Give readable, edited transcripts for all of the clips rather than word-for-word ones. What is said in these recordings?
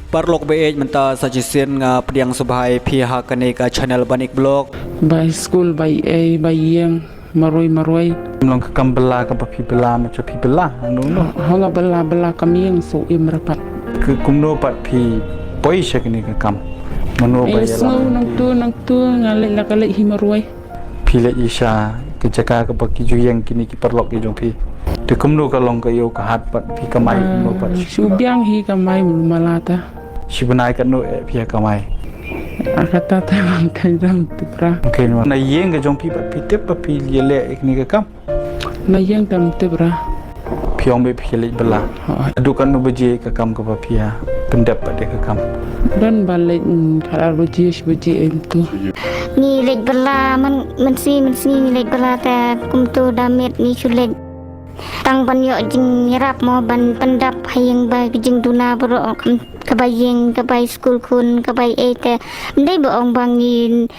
Parlok be menta suggestion nga pediang subhai pihak kane ka channel banik blog by school by a by yang maroi Long ka kambela ka papi bela macam pi bela no hala bela kami yang so imrapat ke kumno pat pi poi shakni ka kam mano ba snow nang tu ngalek la kalek himaroi pile isha ke jaka ka baki juyang kini ki parlok ki jong pi de kumno ka long ka yo ka hat pat pi kamai no pat subyang hi kamai malata shibanai ka no pi kamai akata tamang kaidam tupra okay no na yeng ka jong pi pat pi tep pa pi lele ikni ka kam na yang tam tupra piong be pi le bela adu kan no beje ka kam ka pa pi pendap pa de ka kam dan balik kalau beji itu ni lek bela man si lek bela ta kum tu damit ni chulek tang ban yo jing yarap mo ban pendap hayang ba jing duna bro kabayeng kabay school kun kabay ete ndai ba ong bangin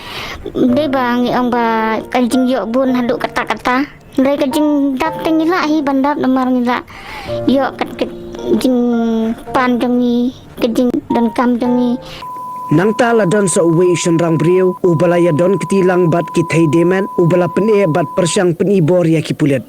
ndai bang ong ba kajing yo bun hadu kata ndai kajing dap tengila hi bandap namar ngila yo kat jing pan jangi kajing dan kam jangi nang tala don sa uwi isun rang briu ubalaya don ketilang bat kithai demen ubala pene bat persyang penibor ya kipulet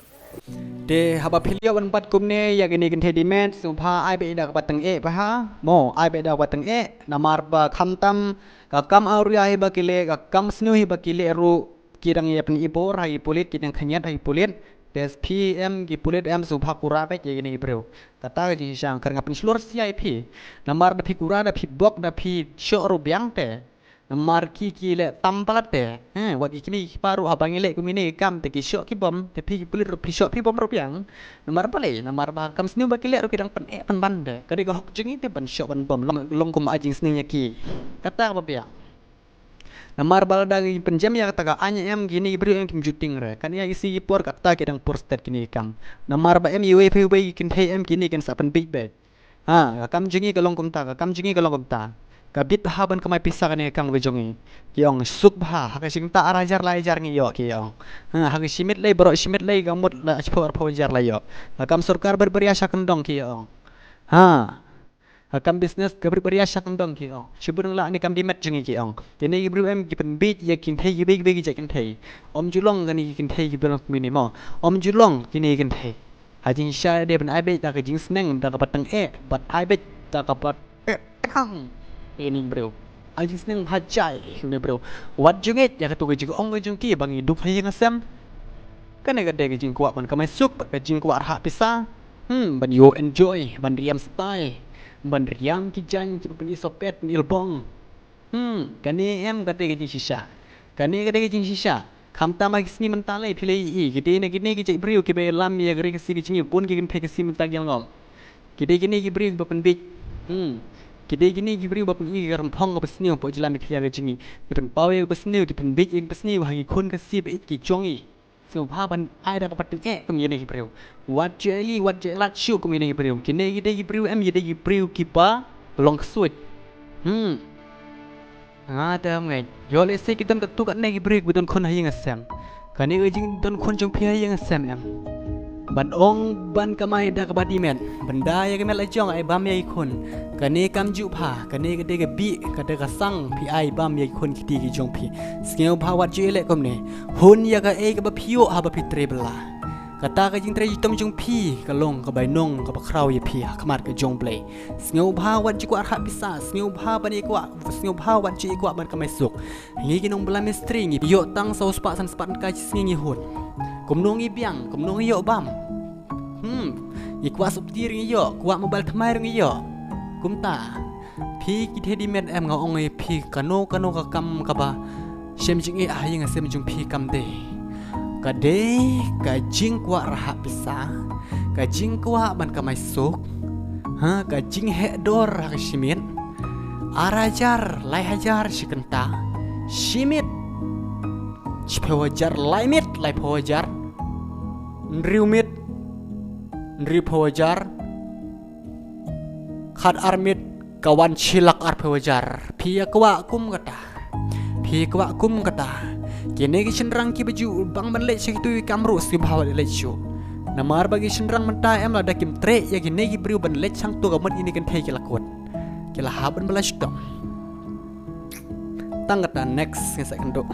de haba philia wan pat kumne ya gini kan thedimen subha ai be dak patang e pa ha mo ai be dak patang e namar ba khamtam ka kam auria hi bakile ka kam snu hi bakile ru kirang ye pen ibor hai pulit kinang khanyat hai pulit des pm ki pulit em subha kura pe ye gini breu tata ji sang kar ngapin slur cip namar da phikura da phibok da phi sho ru byang te namar ki le tampalat te wat ikini paru abang ile kumini kam te ki sho ki bom te phi pulit ru phi sho phi bom ru byang namar pale namar ba kam snu ba kile ru kidang pen pen ban de kari ko hok jingi te ban sho ban bom long kum ajing snu nya ki kata ba byang namar bal dari penjam ya kata anya em gini beri em kim juting re kan ya isi por kata kidang por stat kini kam namar ba em yue phi bai kin thai em kini kan sa pen big bed kam jingi ka long kum ta kam jingi ka long kum ta ka bit ha ban kamai pisa kan kang bejongi kiong suk bha ha ka sing ta arajar lai jar ngi yo kiong ha ka simit lai bro simit lai gamut la chpor pho jar lai yo kam sarkar berberi asa kendong kiong kam business beri asa kendong kiong sibun la ni kam dimet jengi kiong tene ibru em gipen bit ya kin thai big big ja kin thai om julong gani kin thai gipen mini mo om julong kini kin thai hajin sha de ben ai be ta ka jing sneng da ka patang bat ai be ta ka pat kang ini bro ajing sneng hajai ne bro wat junget ya ka tu jing ong jing ki bang hidup hai ngasam kan ga de jing kuat man kamai suk ka jing kuat ha pisa ban yo enjoy ban riam style ban riam ki jan pen isopet ilbong kani em ka de jing shisha kani ga de jing shisha kam ta ma kisni mentale phile I gede ne gini ki brio ki be lam ya gari ki singi pun ki pe ki sim tag yang ngom gede gini ki brio ba pen bit kide gini gibri ba pun I garam phong ba sniu po jilam ki ya jingi pen pawe ba sniu di pen bit ba sniu ha ki kun ka si be ki jongi so pa ban ai da pa pat kum yene gibri wat jeli wat jelat shu kum yene gibri kine gide gibri em gide gibri ki pa long suit ta ngai yo le se ki don ka tu ka ne gibri bu don kon ha yang sam kani jing don kon jong pia yang sam em ban ong ban kamai da ka badi men benda ya kemel ajong ai bam yai khun kane kam ju pha kane ka de ka bi ka de ka sang pi ai bam yai khun ki ti ki jong phi skeu pha wat ju ele kom ne hun ya ka e ka ba phiu ha ba phi trebla kata ka jing tre tom jong phi ka long ka bai nong ka ba khrau ye phi khamat ka jong play skeu pha wat ju kwa kha bisa skeu pha ban e kwa skeu pha wat ju e kwa ban ka mai suk ngi ki nong bla mistri ngi yo tang so spa san span ka chi ngi hun kumnong ibiang kumnong iyo bam ikwa subtir iyo kwa mobile thamai rong iyo kumta phi ki thedi met em nga ong e phi kano ka kam ka ba shem jing e ai nga sem jung phi kam de ka de ka jing kwa raha pisa ka jing kwa ban ka mai sok ka jing he dor ha shimit arajar lai hajar shikenta shimit chpewajar lai mit lai phawajar Nriumit Nri pawajar Khat armit Kawan cilak ar pawajar Pia kwa kum kata Kene ki senrang ki baju Bang ban lech sikitu kamru Sibhawa lech syu Namar bagi senrang mentah em lada kim tre Ya kene ki beriu ban lech sang tu gamat ini kan thai ki lakot kila haban bala stop. Tanggat na next ngesa kendo.